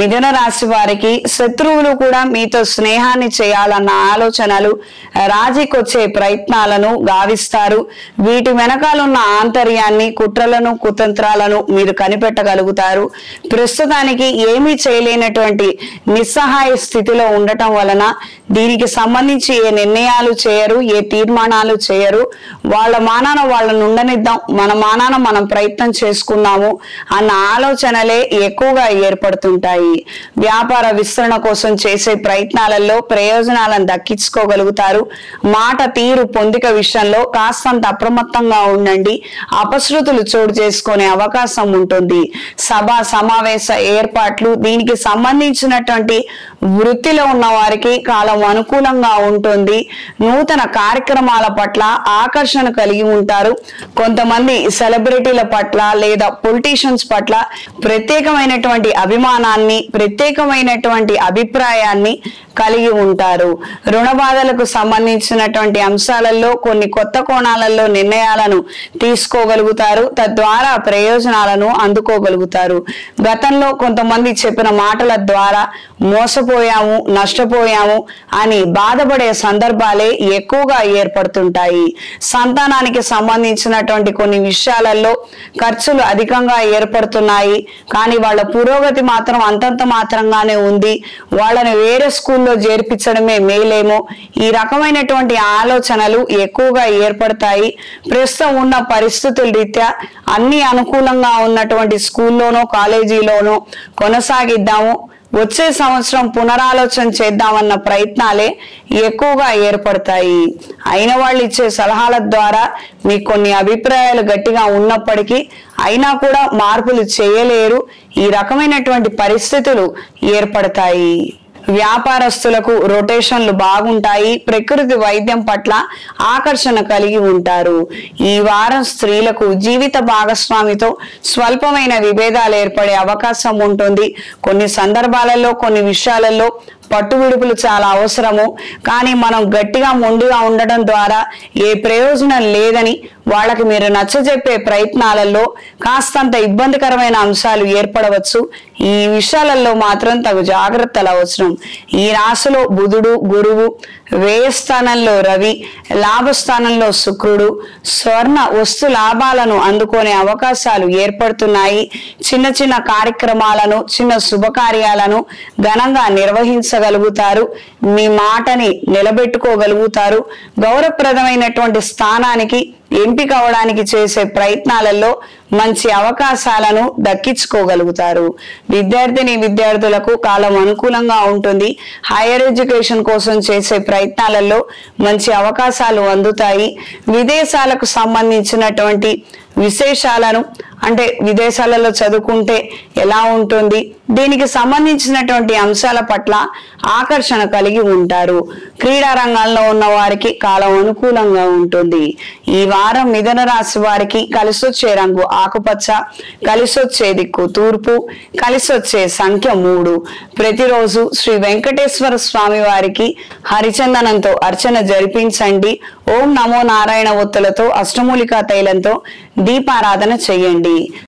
మిథున రాశి వారికి శత్రువులు కూడా మీతో స్నేహాన్ని చేయాలన్న ఆలోచనలు, రాజీకొచ్చే ప్రయత్నాలను గావిస్తారు. వీటి వెనకాలన్న ఆంతర్యాన్ని, కుట్రలను, కుతంత్రాలను మీరు కనిపెట్టగలుగుతారు. ప్రస్తుతానికి ఏమీ చేయలేనటువంటి నిస్సహాయ స్థితిలో ఉండటం వలన దీనికి సంబంధించి ఏ నిర్ణయాలు చేయరు, ఏ తీర్మానాలు చేయరు. వాళ్ళ మానాన వాళ్ళను ఉండనిద్దాం, మన మానాన మనం ప్రయత్నం చేసుకున్నాము అన్న ఆలోచనలే ఎక్కువగా ఏర్పడుతుంటాయి. వ్యాపార విస్తరణ కోసం చేసే ప్రయత్నాలలో ప్రయోజనాలను దక్కించుకోగలుగుతారు. మాట తీరు పొందిక విషయంలో కాస్తంత అప్రమత్తంగా ఉండండి. అపశృతులు చోటు చేసుకునే అవకాశం ఉంటుంది. సభా సమావేశ ఏర్పాట్లు, దీనికి సంబంధించినటువంటి వృత్తిలో ఉన్న వారికి కాలం అనుకూలంగా ఉంటుంది. నూతన కార్యక్రమాల పట్ల ఆకర్షణ కలిగి ఉంటారు. కొంతమంది సెలబ్రిటీల పట్ల లేదా పొలిటీషియన్స్ పట్ల ప్రత్యేకమైనటువంటి అభిమానాన్ని, ప్రత్యేకమైనటువంటి అభిప్రాయాన్ని కలిగి ఉంటారు. రుణ బాధలకు సంబంధించినటువంటి అంశాలలో కొన్ని కొత్త కోణాలలో నిర్ణయాలను తీసుకోగలుగుతారు. తద్వారా ప్రయోజనాలను అందుకోగలుగుతారు. గతంలో కొంతమంది చెప్పిన మాటల ద్వారా మోసపోయాము, నష్టపోయాము అని బాధపడే సందర్భాలే ఎక్కువగా ఏర్పడుతుంటాయి. సంతానానికి సంబంధించినటువంటి కొన్ని విషయాలలో ఖర్చులు అధికంగా ఏర్పడుతున్నాయి. కానీ వాళ్ళ పురోగతి మాత్రం అంతంత మాత్రంగానే ఉంది. వాళ్ళని వేరే స్కూల్లో చేర్పించడమే మేలేమో, ఈ రకమైనటువంటి ఆలోచనలు ఎక్కువగా ఏర్పడతాయి. ప్రస్తుతం ఉన్న పరిస్థితుల రీత్యా అన్ని అనుకూలంగా ఉన్నటువంటి స్కూల్లోనో కాలేజీలోనో కొనసాగిద్దాము, వచ్చే సంవత్సరం పునరాలోచన చేద్దామన్న ప్రయత్నాలే ఎక్కువగా ఏర్పడతాయి. అయిన వాళ్ళు ఇచ్చే సలహాల ద్వారా మీకు కొన్ని అభిప్రాయాలు గట్టిగా ఉన్నప్పటికీ అయినా కూడా మార్పులు చేయలేరు. ఈ రకమైనటువంటి పరిస్థితులు ఏర్పడతాయి. వ్యాపారస్తులకు రొటేషన్లు బాగుంటాయి. ప్రకృతి వైద్యం పట్ల ఆకర్షణ కలిగి ఉంటారు. ఈ వారం స్త్రీలకు జీవిత భాగస్వామితో స్వల్పమైన విభేదాలు ఏర్పడే అవకాశం ఉంటుంది. కొన్ని సందర్భాలలో, కొన్ని విషయాలలో పట్టు విడుపులు చాలా అవసరము. కానీ మనం గట్టిగా మొండిగా ఉండడం ద్వారా ఏ ప్రయోజనం లేదని వాళ్ళకి మీరు నచ్చజెప్పే ప్రయత్నాలలో కాస్తంత ఇబ్బందికరమైన అంశాలు ఏర్పడవచ్చు. ఈ విషయాలలో మాత్రం తగు జాగ్రత్తలు అవసరం. ఈ రాశిలో బుధుడు, గురువు, వ్యయస్థానంలో రవి, లాభస్థానంలో శుక్రుడు స్వర్ణ వస్తు లాభాలను అందుకునే అవకాశాలు ఏర్పడుతున్నాయి. చిన్న చిన్న కార్యక్రమాలను, చిన్న శుభకార్యాలను ఘనంగా నిర్వహించగలుగుతారు. మీ మాటని నిలబెట్టుకోగలుగుతారు. గౌరవప్రదమైనటువంటి స్థానానికి ఎంపిక అవడానికి చేసే ప్రయత్నాలలో మంచి అవకాశాలను దక్కించుకోగలుగుతారు. విద్యార్థులకు కాలం అనుకూలంగా ఉంటుంది. హైయర్ ఎడ్యుకేషన్ కోసం చేసే ప్రయత్నాలలో మంచి అవకాశాలు అందుతాయి. విదేశాలకు సంబంధించినటువంటి విశేషాలను, అంటే విదేశాలలో చదువుకుంటే ఎలా ఉంటుంది, దీనికి సంబంధించినటువంటి అంశాల పట్ల ఆకర్షణ కలిగి ఉంటారు. క్రీడా రంగాల్లో ఉన్న వారికి కాలం అనుకూలంగా ఉంటుంది. ఈ వారం మిథున రాశి వారికి కలిసొచ్చే రంగు ఆకుపచ్చ, కలిసొచ్చే దిక్కు తూర్పు, కలిసొచ్చే సంఖ్య 3. ప్రతిరోజు శ్రీ వెంకటేశ్వర స్వామి వారికి హరిచందనంతో అర్చన జరిపించండి. ఓం నమో నారాయణ ఒత్తులతో, అష్టమూలికా తైలంతో దీపారాధన చేయండి.